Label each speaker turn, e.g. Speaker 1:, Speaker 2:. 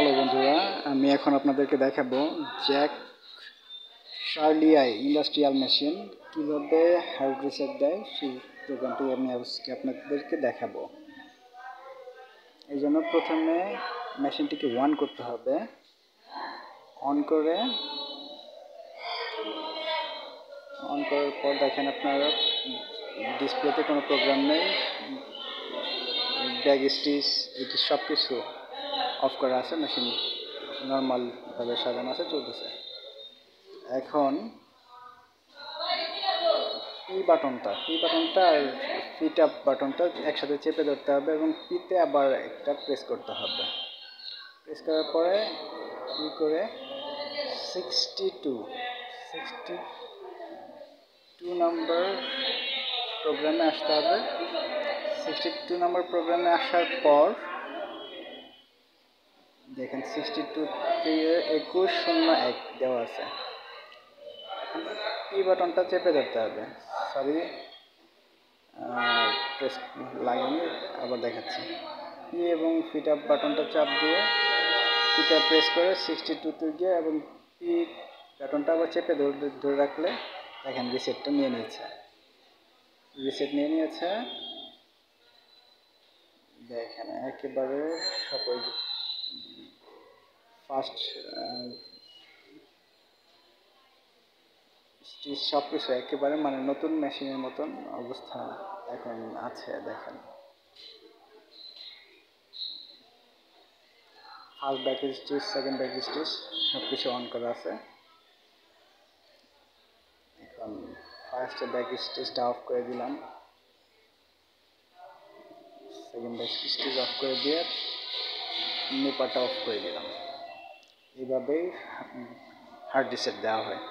Speaker 1: Hello বন্ধুরা, আমি এখন আপনাদেরকে দেখাবো Jack Shirley I industrial machine কীভাবে হার্ড রিসেট দেয় সেই প্রোগ্রামটি আমি আজকে আপনাদেরকে দেখাবো। এই জন্য প্রথমে মেশিনটিকে অন করতে হবে। অন করার পর দেখেন আপনারা ডিসপ্লেতে কোনো প্রোগ্রাম নেই, ব্যাক স্টিচ এটি সব কিছু অফ করা আছে, মেশিন নর্মালভাবে সাজানো আছে, চলতেছে। এখন পি বাটনটা আর ফিট আপ বাটনটা একসাথে চেপে ধরতে হবে এবং পিতে আবার একটা প্রেস করতে হবে। প্রেস করার পরে কি করে 62 নম্বর প্রোগ্রামে আসতে হবে। 62 নম্বর প্রোগ্রামে আসার পর দেখেন 62 থেকে 2101 দেওয়া আছে। পি বাটনটা চেপে ধরতে হবে, প্রেস লাগিয়ে আবার দেখাচ্ছি। পি এবং ফিট আপ বাটনটা চাপ দিয়ে পিটা প্রেস করে 62 গিয়ে এবং পি বাটনটা আবার চেপে ধরে রাখলে দেখেন রিসেট নিয়ে নিয়েছে। দেখেন একেবারে সকল ফার্স্ট স্টিচ সব কিছু একেবারে মানে নতুন মেশিনের মতন অবস্থা এখন আছে। দেখেন first back stitch, second back stitch সব কিছু অন করা আছে। এখন ফার্স্ট ব্যাক স্টিচটা অফ করে দিলাম, সেকেন্ড ব্যাক স্টিচ অফ করে দিয়ে নিপারটা অফ করে দিলাম। এইভাবেই হার্ড রিসেট দেওয়া হয়।